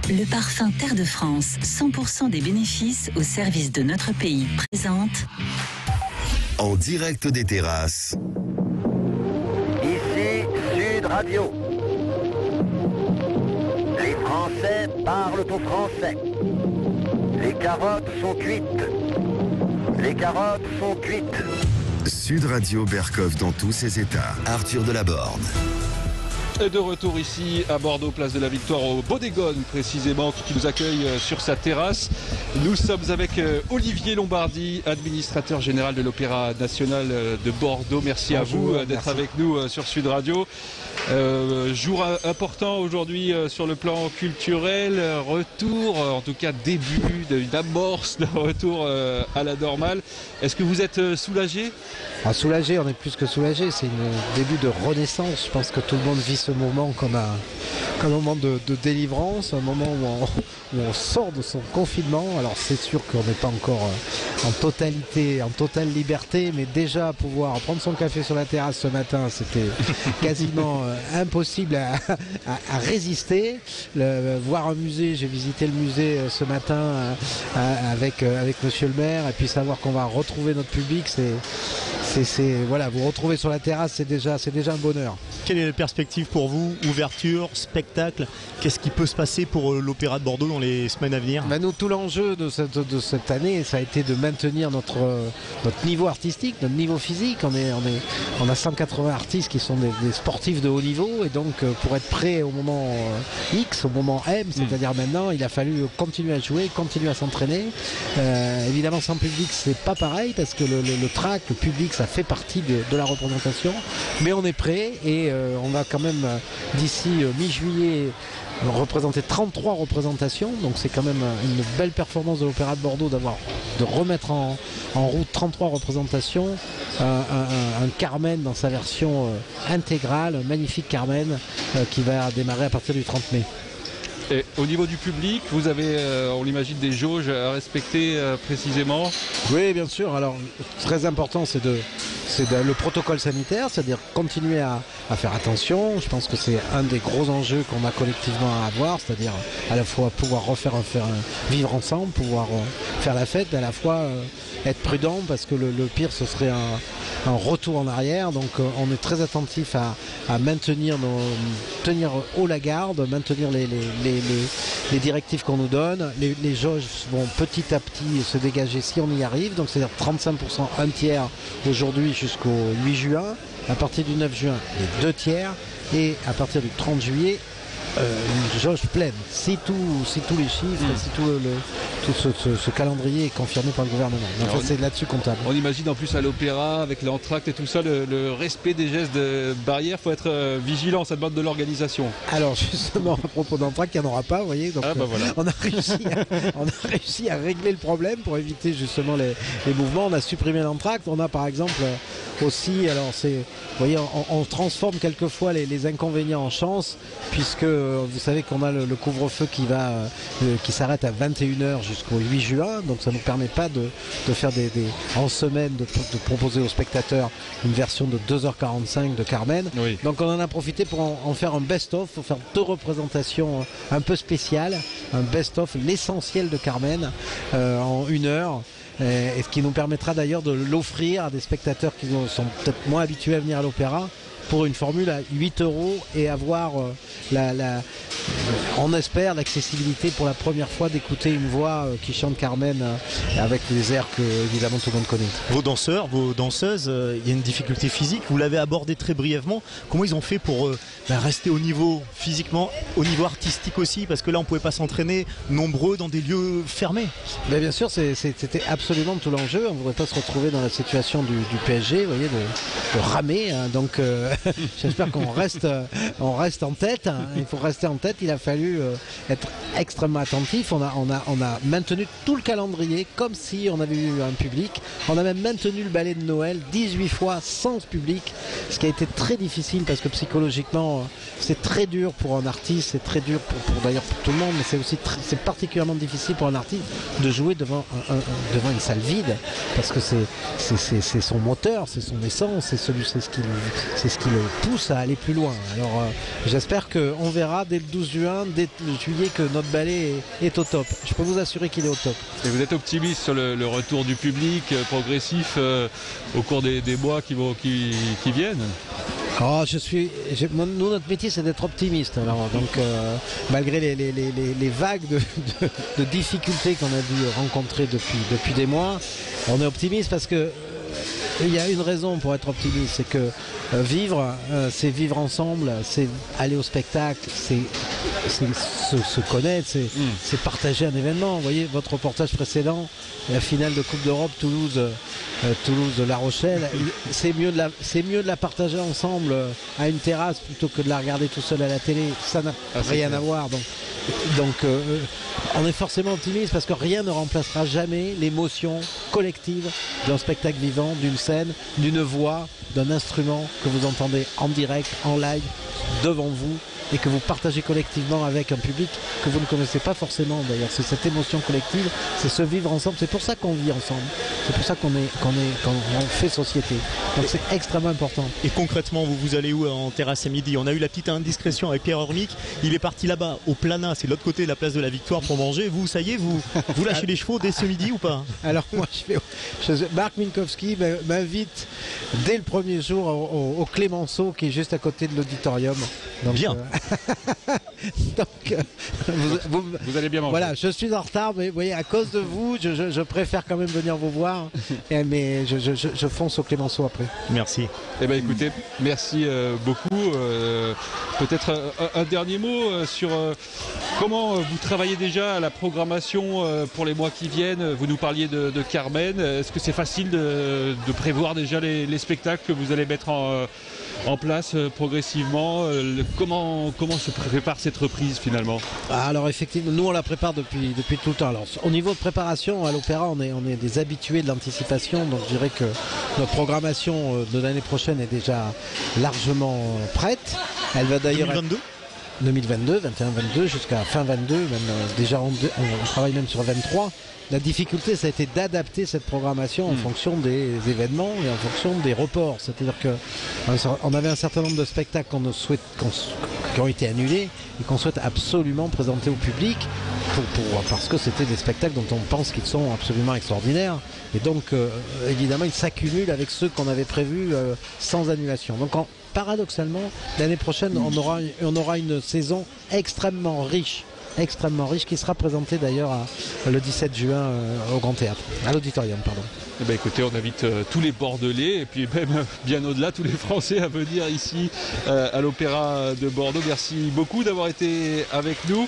Le parfum Terre de France, 100% des bénéfices au service de notre pays, présente en direct des terrasses. Ici Sud Radio. Les Français parlent au français. Les carottes sont cuites. Les carottes sont cuites. Sud Radio Berckhoff dans tous ses états. Arthur Delaborde. Et de retour ici à Bordeaux, place de la Victoire, au Bodegone précisément, qui nous accueille sur sa terrasse. Nous sommes avec Olivier Lombardi, administrateur général de l'Opéra National de Bordeaux. Merci. Bonjour, à vous d'être avec nous sur Sud Radio. Jour important aujourd'hui sur le plan culturel, retour, en tout cas début d'une amorce de retour à la normale. Est-ce que vous êtes soulagé ? Soulagé, on est plus que soulagé, c'est un début de renaissance. Je pense que tout le monde vit ce moment comme un moment de délivrance, un moment où on sort de son confinement. Alors c'est sûr qu'on n'est pas encore en totale liberté, mais déjà pouvoir prendre son café sur la terrasse ce matin, c'était quasiment impossible à résister. Voir un musée, j'ai visité le musée ce matin avec monsieur le maire, et puis savoir qu'on va retrouver notre public, voilà, vous retrouver sur la terrasse, c'est déjà un bonheur. Quelle est la perspective pour vous? Ouverture, spectacle, qu'est-ce qui peut se passer pour l'Opéra de Bordeaux dans les semaines à venir? Nous, tout l'enjeu de cette année, ça a été de maintenir notre niveau artistique, notre niveau physique. On a 180 artistes qui sont des sportifs de haut niveau, et donc pour être prêt au moment X, au moment M, c'est-à-dire maintenant, il a fallu continuer à jouer, continuer à s'entraîner. Évidemment, sans public, c'est pas pareil, parce que le track, le public, ça fait partie de la représentation, mais on est prêt, et on va quand même d'ici mi-juillet représenter 33 représentations, donc c'est quand même une belle performance de l'Opéra de Bordeaux de remettre en route 33 représentations, un Carmen dans sa version intégrale, un magnifique Carmen qui va démarrer à partir du 30 mai. Et au niveau du public, vous avez, on l'imagine, des jauges à respecter précisément? Oui, bien sûr. Alors, très important, c'est le protocole sanitaire, c'est-à-dire continuer à faire attention. Je pense que c'est un des gros enjeux qu'on a collectivement à avoir, c'est-à-dire à la fois pouvoir vivre ensemble, pouvoir faire la fête, et à la fois être prudent, parce que le pire, ce serait un retour en arrière. Donc on est très attentif à tenir haut la garde, maintenir les directives qu'on nous donne. Les jauges vont petit à petit se dégager si on y arrive, donc c'est-à-dire 35%, un tiers aujourd'hui jusqu'au 8 juin. À partir du 9 juin, les 2 tiers, et à partir du 30 juillet, une jauge pleine. Si tous les chiffres, si tout ce calendrier est confirmé par le gouvernement. Donc c'est là-dessus qu'on table. On imagine en plus à l'opéra, avec l'entracte et tout ça, le respect des gestes de barrière, il faut être vigilant, ça demande de l'organisation. Alors justement, à propos d'entracte, il n'y en aura pas, vous voyez. Donc, voilà. on a réussi à régler le problème pour éviter justement les mouvements. On a supprimé l'entracte. On a par exemple aussi, alors vous voyez, on transforme quelquefois les inconvénients en chance, puisque vous savez qu'on a le couvre-feu qui s'arrête à 21h jusqu'au 8 juin, donc ça ne nous permet pas de faire en semaine, de proposer aux spectateurs une version de 2h45 de Carmen. Oui. Donc on en a profité pour en faire un best-of, pour faire 2 représentations un peu spéciales, un best-of, l'essentiel de Carmen en 1 heure. Et ce qui nous permettra d'ailleurs de l'offrir à des spectateurs qui sont peut-être moins habitués à venir à l'opéra, pour une formule à 8 € et avoir on espère l'accessibilité pour la première fois d'écouter une voix qui chante Carmen avec des airs que évidemment tout le monde connaît. Vos danseurs, vos danseuses, il y a une difficulté physique, vous l'avez abordé très brièvement. Comment ils ont fait pour rester au niveau physiquement, au niveau artistique aussi, parce que là on ne pouvait pas s'entraîner nombreux dans des lieux fermés? Mais bien sûr, c'était absolument tout l'enjeu. On ne voudrait pas se retrouver dans la situation du PSG, vous voyez, de ramer, hein. Donc j'espère qu'on reste en tête, hein. Il faut rester en tête. Il a fallu être extrêmement attentif. On a maintenu tout le calendrier comme si on avait eu un public. On a même maintenu le ballet de Noël 18 fois sans public, ce qui a été très difficile, parce que psychologiquement c'est très dur pour un artiste, c'est très dur d'ailleurs pour tout le monde, mais c'est aussi c'est particulièrement difficile pour un artiste de jouer devant une salle vide, parce que c'est son moteur, c'est son essence, c'est ce qui le pousse à aller plus loin. Alors j'espère qu'on verra dès le 12 juin, dès le juillet, que notre ballet est au top. Je peux vous assurer qu'il est au top. Et vous êtes optimiste sur le retour du public progressif au cours des mois qui viennent? Oh, nous, notre métier, c'est d'être optimiste. Alors, donc, malgré les vagues de difficultés qu'on a dû rencontrer depuis des mois, on est optimiste parce que il y a une raison pour être optimiste, c'est que vivre, c'est vivre ensemble, c'est aller au spectacle, c'est se connaître, c'est partager un événement. Vous voyez, votre reportage précédent, la finale de Coupe d'Europe Toulouse-La Rochelle, c'est mieux de la partager ensemble à une terrasse plutôt que de la regarder tout seul à la télé. Ça n'a rien à voir. Donc on est forcément optimiste parce que rien ne remplacera jamais l'émotion collective d'un spectacle vivant, d'une scène, d'une voix, d'un instrument que vous entendez en direct, en live, devant vous, et que vous partagez collectivement avec un public que vous ne connaissez pas forcément d'ailleurs. C'est cette émotion collective, c'est ce vivre ensemble, c'est pour ça qu'on vit ensemble, c'est pour ça qu'on fait société. Donc c'est extrêmement important. Et concrètement, vous allez où en terrasse à midi? On a eu la petite indiscrétion avec Pierre Urmic, il est parti là-bas au Plana, c'est de l'autre côté de la place de la Victoire pour manger. Vous, ça y est, vous lâchez les chevaux dès ce midi ou pas? Alors moi Marc Minkowski m'invite dès le premier jour au Clémenceau qui est juste à côté de l'auditorium. Donc, bien. Donc, vous allez bien manger. Voilà, je suis en retard, mais vous voyez, à cause de vous, je préfère quand même venir vous voir. Mais je fonce au Clémenceau après. Merci. Eh bien écoutez, merci beaucoup. Peut-être un dernier mot sur comment vous travaillez déjà à la programmation pour les mois qui viennent. Vous nous parliez de Carmen. Est-ce que c'est facile de prévoir déjà les spectacles que vous allez mettre en place progressivement? Comment se prépare cette reprise finalement? Alors effectivement, nous on la prépare depuis tout le temps. Alors au niveau de préparation, à l'Opéra, on est des habitués de l'anticipation, donc je dirais que notre programmation de l'année prochaine est déjà largement prête. Elle va d'ailleurs 2022, 21-22 jusqu'à fin 22, même déjà on travaille même sur 23. La difficulté, ça a été d'adapter cette programmation en fonction des événements et en fonction des reports. C'est-à-dire qu'on avait un certain nombre de spectacles qui ont été annulés et qu'on souhaite absolument présenter au public parce que c'était des spectacles dont on pense qu'ils sont absolument extraordinaires. Et donc, évidemment, ils s'accumulent avec ceux qu'on avait prévus sans annulation. Donc, paradoxalement, l'année prochaine, on aura une saison extrêmement riche qui sera présentée d'ailleurs le 17 juin au Grand Théâtre, à l'Auditorium, pardon. Eh bien, écoutez, on invite tous les Bordelais et puis même bien au-delà, tous les Français à venir ici à l'Opéra de Bordeaux. Merci beaucoup d'avoir été avec nous.